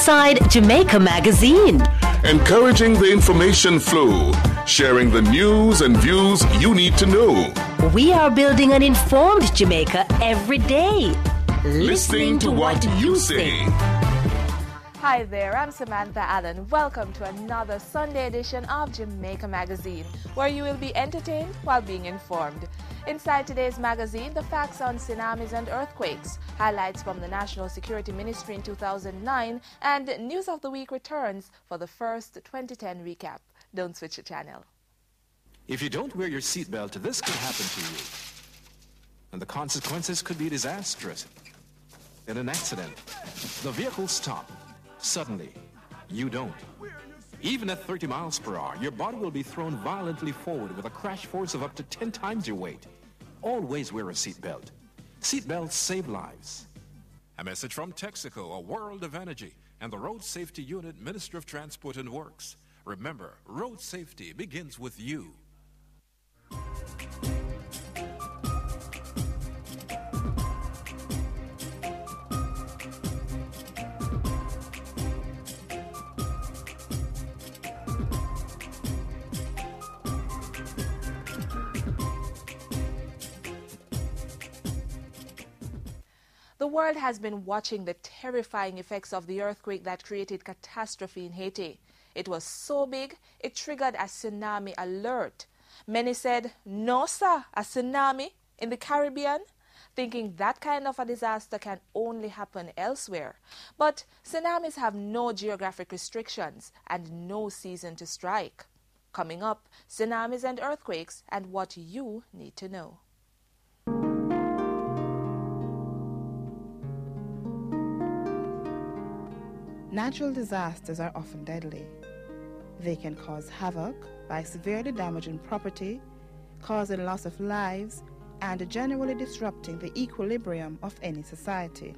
alongside Jamaica Magazine. Encouraging the information flow, sharing the news and views you need to know. We are building an informed Jamaica every day. Listening to what you say. Hi there, I'm Samantha Allen. Welcome to another Sunday edition of Jamaica Magazine, where you will be entertained while being informed. Inside today's magazine, the facts on tsunamis and earthquakes, highlights from the National Security Ministry in 2009, and News of the Week returns for the first 2010 recap. Don't switch the channel. If you don't wear your seatbelt, this could happen to you. And the consequences could be disastrous. In an accident, the vehicle stops. Suddenly, you don't. Even at 30 miles per hour, your body will be thrown violently forward with a crash force of up to 10 times your weight. Always wear a seatbelt. Seatbelts save lives. A message from Texaco, a world of energy, and the Road Safety Unit, Minister of Transport and Works. Remember, road safety begins with you. The world has been watching the terrifying effects of the earthquake that created catastrophe in Haiti. It was so big, it triggered a tsunami alert. Many said, "No, sir, a tsunami in the Caribbean?" Thinking that kind of a disaster can only happen elsewhere. But tsunamis have no geographic restrictions and no season to strike. Coming up, tsunamis and earthquakes and what you need to know. Natural disasters are often deadly. They can cause havoc by severely damaging property, causing loss of lives, and generally disrupting the equilibrium of any society.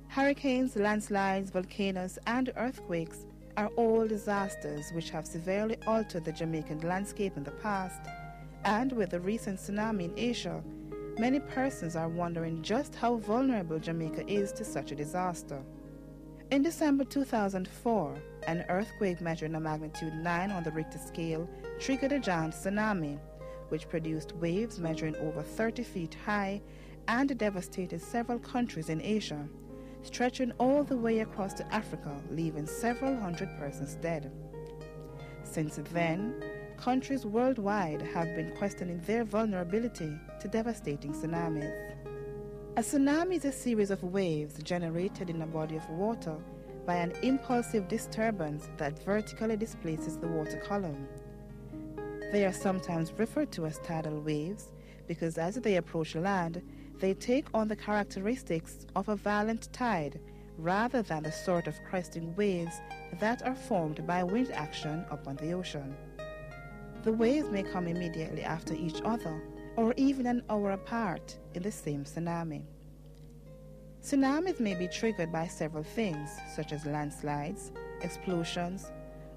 Hurricanes, landslides, volcanoes, and earthquakes are all disasters which have severely altered the Jamaican landscape in the past, and with the recent tsunami in Asia, many persons are wondering just how vulnerable Jamaica is to such a disaster. In December 2004, an earthquake measuring a magnitude 9 on the Richter scale triggered a giant tsunami, which produced waves measuring over 30 feet high and devastated several countries in Asia, stretching all the way across to Africa, leaving several hundred persons dead. Since then, countries worldwide have been questioning their vulnerability to devastating tsunamis. A tsunami is a series of waves generated in a body of water by an impulsive disturbance that vertically displaces the water column. They are sometimes referred to as tidal waves because as they approach land, they take on the characteristics of a violent tide rather than the sort of cresting waves that are formed by wind action upon the ocean. The waves may come immediately after each other or even an hour apart in the same tsunami. Tsunamis may be triggered by several things, such as landslides, explosions,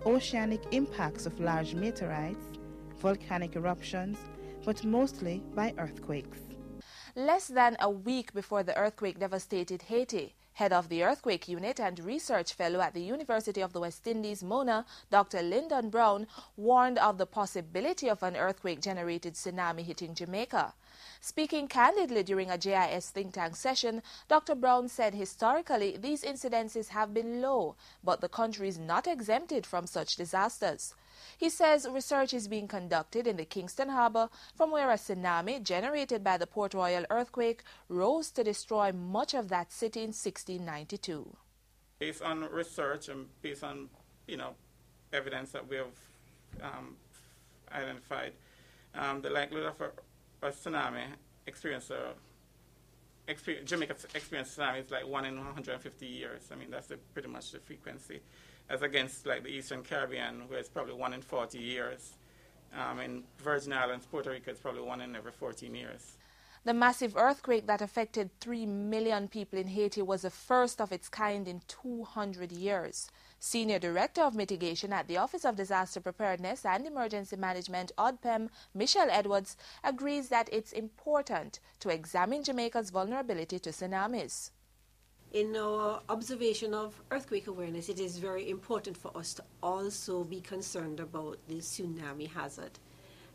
oceanic impacts of large meteorites, volcanic eruptions, but mostly by earthquakes. Less than a week before the earthquake devastated Haiti, head of the Earthquake Unit and research fellow at the University of the West Indies, Mona, Dr. Lyndon Brown, warned of the possibility of an earthquake-generated tsunami hitting Jamaica. Speaking candidly during a JIS think tank session, Dr. Brown said historically these incidences have been low, but the country is not exempted from such disasters. He says research is being conducted in the Kingston Harbor, from where a tsunami generated by the Port Royal earthquake rose to destroy much of that city in 1692. Based on research and based on evidence that we have identified, the likelihood of a tsunami Jamaica's experience tsunami is like 1 in 150 years. I mean, that's pretty much the frequency, as against like the Eastern Caribbean, where it's probably 1 in 40 years. In Virgin Islands, Puerto Rico, it's probably 1 in every 14 years. The massive earthquake that affected 3 million people in Haiti was the first of its kind in 200 years. Senior Director of Mitigation at the Office of Disaster Preparedness and Emergency Management, ODPEM, Michelle Edwards, agrees that it's important to examine Jamaica's vulnerability to tsunamis. In our observation of earthquake awareness, it is very important for us to also be concerned about the tsunami hazard.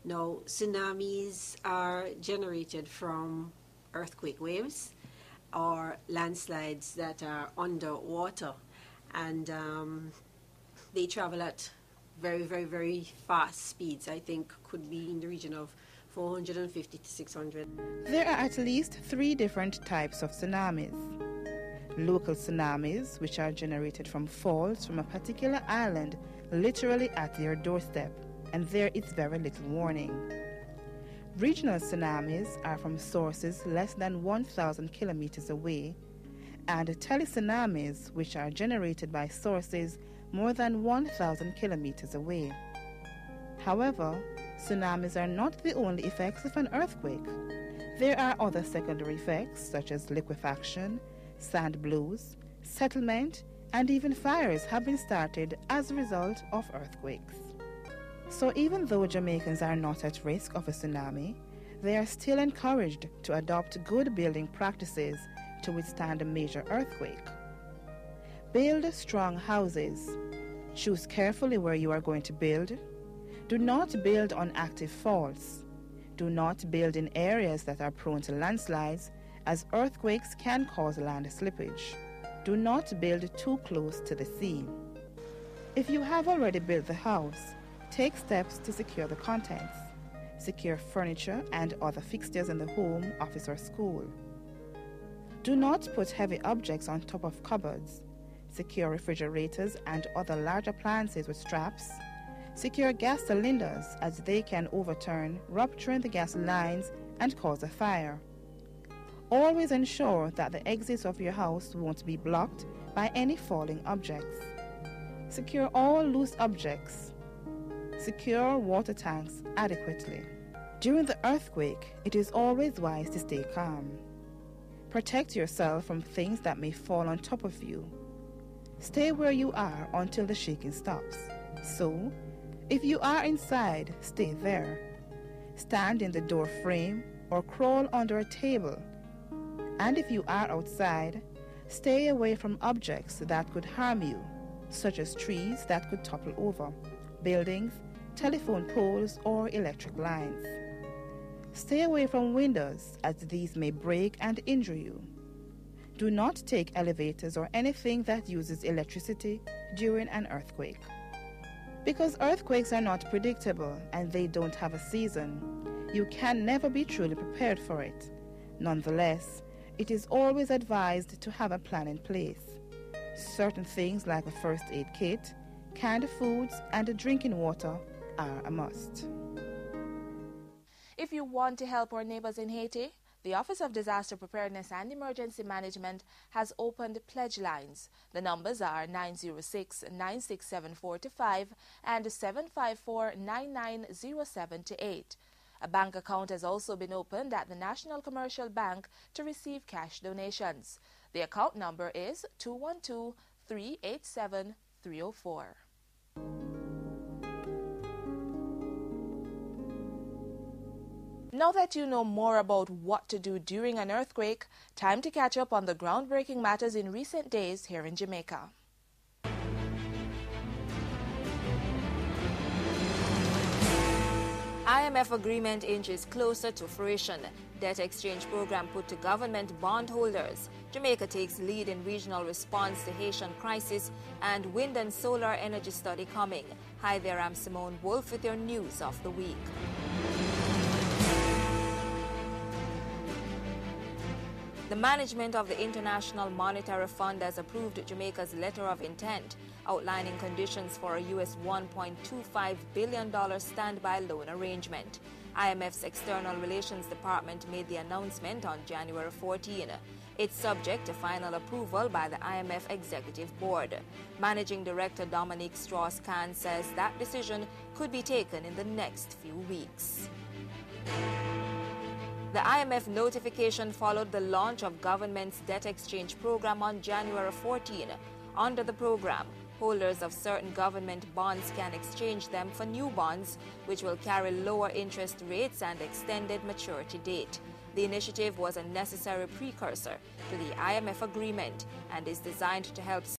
Now, tsunamis are generated from earthquake waves or landslides that are underwater, and they travel at very, very, very fast speeds. I think could be in the region of 450 to 600. There are at least 3 different types of tsunamis. Local tsunamis, which are generated from falls from a particular island literally at your doorstep, and there is very little warning. Regional tsunamis are from sources less than 1,000 kilometers away, and tele-tsunamis, which are generated by sources more than 1,000 kilometers away. However, tsunamis are not the only effects of an earthquake. There are other secondary effects such as liquefaction, sand blows, settlement, and even fires have been started as a result of earthquakes. So even though Jamaicans are not at risk of a tsunami, they are still encouraged to adopt good building practices to withstand a major earthquake. Build strong houses. Choose carefully where you are going to build. Do not build on active faults. Do not build in areas that are prone to landslides, as earthquakes can cause land slippage. Do not build too close to the sea. If you have already built the house, take steps to secure the contents. Secure furniture and other fixtures in the home, office, or school. Do not put heavy objects on top of cupboards. Secure refrigerators and other large appliances with straps. Secure gas cylinders, as they can overturn, rupturing the gas lines and cause a fire. Always ensure that the exits of your house won't be blocked by any falling objects. Secure all loose objects. Secure water tanks adequately. During the earthquake, it is always wise to stay calm. Protect yourself from things that may fall on top of you. Stay where you are until the shaking stops. So, if you are inside, stay there. Stand in the door frame or crawl under a table. And if you are outside, stay away from objects that could harm you, such as trees that could topple over, buildings, telephone poles, or electric lines. Stay away from windows, as these may break and injure you. Do not take elevators or anything that uses electricity during an earthquake. Because earthquakes are not predictable and they don't have a season, you can never be truly prepared for it. Nonetheless, it is always advised to have a plan in place. Certain things like a first aid kit, canned foods, and drinking water are a must. If you want to help our neighbors in Haiti, the Office of Disaster Preparedness and Emergency Management has opened pledge lines. The numbers are 906-967-45 and 754-9907-8. A bank account has also been opened at the National Commercial Bank to receive cash donations. The account number is 212-387-304. Now that you know more about what to do during an earthquake, time to catch up on the groundbreaking matters in recent days here in Jamaica. IMF agreement inches closer to fruition. Debt exchange program put to government bondholders. Jamaica takes lead in regional response to Haitian crisis, and wind and solar energy study coming. Hi there, I'm Simone Wolf with your news of the week. The management of the International Monetary Fund has approved Jamaica's letter of intent, outlining conditions for a U.S. $1.25 billion standby loan arrangement. IMF's External Relations Department made the announcement on January 14. It's subject to final approval by the IMF Executive Board. Managing Director Dominique Strauss-Kahn says that decision could be taken in the next few weeks. The IMF notification followed the launch of government's debt exchange program on January 14. Under the program, holders of certain government bonds can exchange them for new bonds, which will carry lower interest rates and extended maturity date. The initiative was a necessary precursor to the IMF agreement and is designed to help